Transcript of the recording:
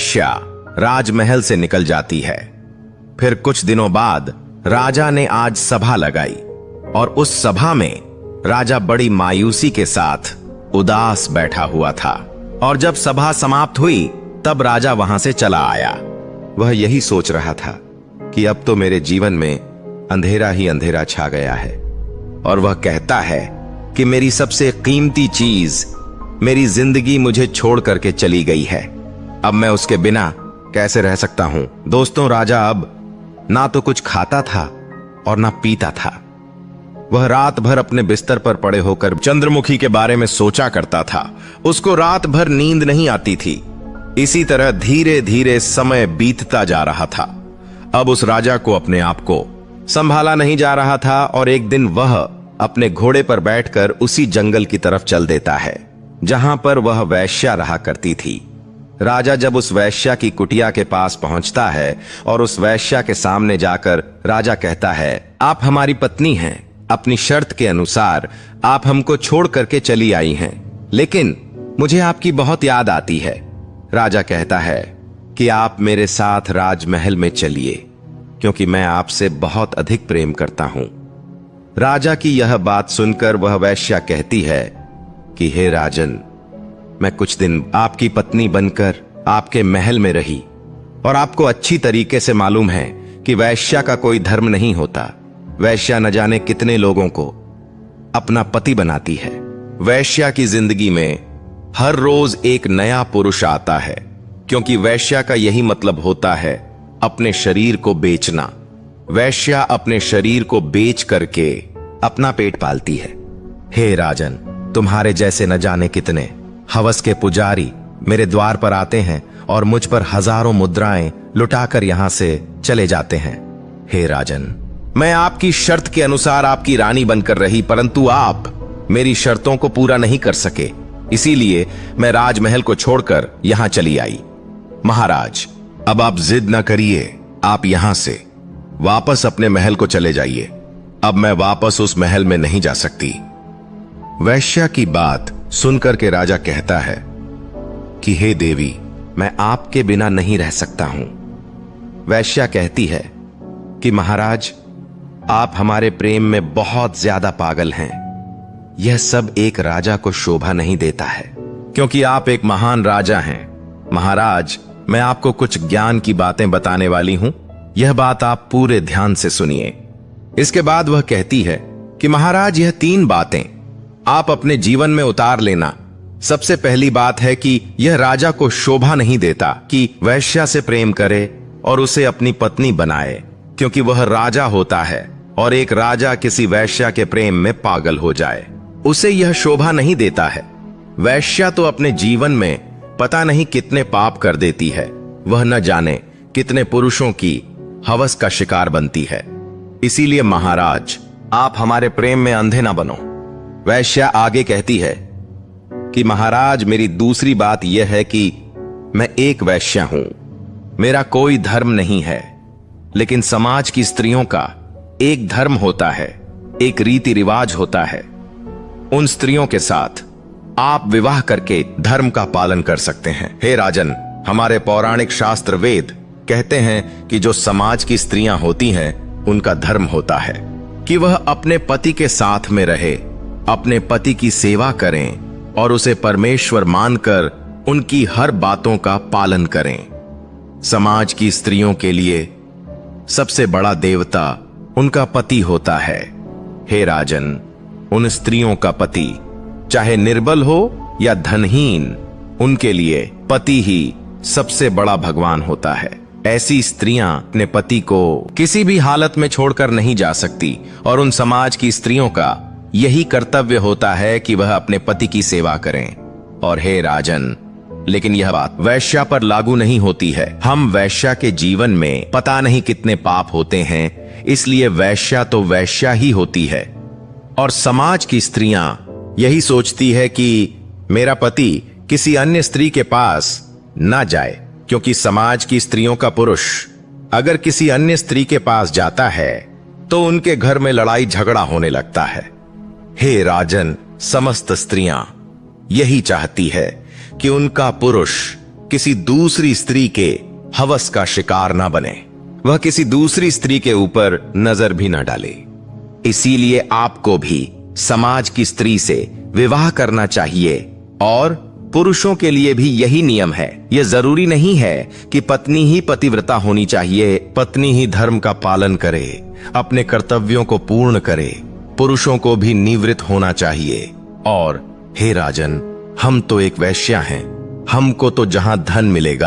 वैश्या राजमहल से निकल जाती है। फिर कुछ दिनों बाद राजा ने आज सभा लगाई और उस सभा में राजा बड़ी मायूसी के साथ उदास बैठा हुआ था। और जब सभा समाप्त हुई तब राजा वहां से चला आया। वह यही सोच रहा था कि अब तो मेरे जीवन में अंधेरा ही अंधेरा छा गया है। और वह कहता है कि मेरी सबसे कीमती चीज, मेरी जिंदगी मुझे छोड़ करके चली गई है। अब मैं उसके बिना कैसे रह सकता हूं। दोस्तों, राजा अब ना तो कुछ खाता था और ना पीता था। वह रात भर अपने बिस्तर पर पड़े होकर चंद्रमुखी के बारे में सोचा करता था। उसको रात भर नींद नहीं आती थी। इसी तरह धीरे धीरे समय बीतता जा रहा था। अब उस राजा को अपने आप को संभाला नहीं जा रहा था और एक दिन वह अपने घोड़े पर बैठकर उसी जंगल की तरफ चल देता है जहां पर वह वैश्या रहा करती थी। राजा जब उस वैश्या की कुटिया के पास पहुंचता है और उस वैश्या के सामने जाकर राजा कहता है, आप हमारी पत्नी हैं। अपनी शर्त के अनुसार आप हमको छोड़ करके चली आई हैं, लेकिन मुझे आपकी बहुत याद आती है। राजा कहता है कि आप मेरे साथ राजमहल में चलिए, क्योंकि मैं आपसे बहुत अधिक प्रेम करता हूं। राजा की यह बात सुनकर वह वैश्या कहती है कि हे राजन, मैं कुछ दिन आपकी पत्नी बनकर आपके महल में रही और आपको अच्छी तरीके से मालूम है कि वैश्या का कोई धर्म नहीं होता। वैश्या न जाने कितने लोगों को अपना पति बनाती है। वैश्या की जिंदगी में हर रोज एक नया पुरुष आता है, क्योंकि वैश्या का यही मतलब होता है अपने शरीर को बेचना। वैश्या अपने शरीर को बेच करके अपना पेट पालती है। हे राजन, तुम्हारे जैसे न जाने कितने हवस के पुजारी मेरे द्वार पर आते हैं और मुझ पर हजारों मुद्राएं लुटाकर यहां से चले जाते हैं। हे राजन, मैं आपकी शर्त के अनुसार आपकी रानी बनकर रही, परंतु आप मेरी शर्तों को पूरा नहीं कर सके। इसीलिए मैं राजमहल को छोड़कर यहां चली आई। महाराज, अब आप जिद न करिए, आप यहां से वापस अपने महल को चले जाइए। अब मैं वापस उस महल में नहीं जा सकती। वैश्या की बात सुनकर के राजा कहता है कि हे देवी, मैं आपके बिना नहीं रह सकता हूं। वैश्या कहती है कि महाराज, आप हमारे प्रेम में बहुत ज्यादा पागल हैं। यह सब एक राजा को शोभा नहीं देता है, क्योंकि आप एक महान राजा हैं। महाराज, मैं आपको कुछ ज्ञान की बातें बताने वाली हूं। यह बात आप पूरे ध्यान से सुनिए। इसके बाद वह कहती है कि महाराज, यह 3 बातें आप अपने जीवन में उतार लेना। सबसे पहली बात है कि यह राजा को शोभा नहीं देता कि वैश्या से प्रेम करे और उसे अपनी पत्नी बनाए, क्योंकि वह राजा होता है और एक राजा किसी वैश्या के प्रेम में पागल हो जाए, उसे यह शोभा नहीं देता है। वैश्या तो अपने जीवन में पता नहीं कितने पाप कर देती है। वह न जाने कितने पुरुषों की हवस का शिकार बनती है। इसीलिए महाराज, आप हमारे प्रेम में अंधे ना बनो। वैश्या आगे कहती है कि महाराज, मेरी दूसरी बात यह है कि मैं एक वैश्या हूं। मेरा कोई धर्म नहीं है, लेकिन समाज की स्त्रियों का एक धर्म होता है, एक रीति रिवाज होता है। उन स्त्रियों के साथ आप विवाह करके धर्म का पालन कर सकते हैं। हे राजन, हमारे पौराणिक शास्त्र वेद कहते हैं कि जो समाज की स्त्रियां होती हैं, उनका धर्म होता है कि वह अपने पति के साथ में रहे, अपने पति की सेवा करें और उसे परमेश्वर मानकर उनकी हर बातों का पालन करें। समाज की स्त्रियों के लिए सबसे बड़ा देवता उनका पति होता है। हे राजन, उन स्त्रियों का पति चाहे निर्बल हो या धनहीन, उनके लिए पति ही सबसे बड़ा भगवान होता है। ऐसी स्त्रियां अपने पति को किसी भी हालत में छोड़कर नहीं जा सकती और उन समाज की स्त्रियों का यही कर्तव्य होता है कि वह अपने पति की सेवा करें। और हे राजन, लेकिन यह बात वैश्या पर लागू नहीं होती है। हम वैश्या के जीवन में पता नहीं कितने पाप होते हैं, इसलिए वैश्या तो वैश्या ही होती है। और समाज की स्त्रियां यही सोचती है कि मेरा पति किसी अन्य स्त्री के पास ना जाए, क्योंकि समाज की स्त्रियों का पुरुष अगर किसी अन्य स्त्री के पास जाता है तो उनके घर में लड़ाई झगड़ा होने लगता है। हे राजन, समस्त स्त्रियां यही चाहती है कि उनका पुरुष किसी दूसरी स्त्री के हवस का शिकार ना बने, वह किसी दूसरी स्त्री के ऊपर नजर भी ना डाले। इसीलिए आपको भी समाज की स्त्री से विवाह करना चाहिए और पुरुषों के लिए भी यही नियम है। यह जरूरी नहीं है कि पत्नी ही पतिव्रता होनी चाहिए, पत्नी ही धर्म का पालन करे, अपने कर्तव्यों को पूर्ण करे। पुरुषों को भी निवृत्त होना चाहिए। और हे राजन, हम तो एक वैश्या हैं, हमको तो जहां धन मिलेगा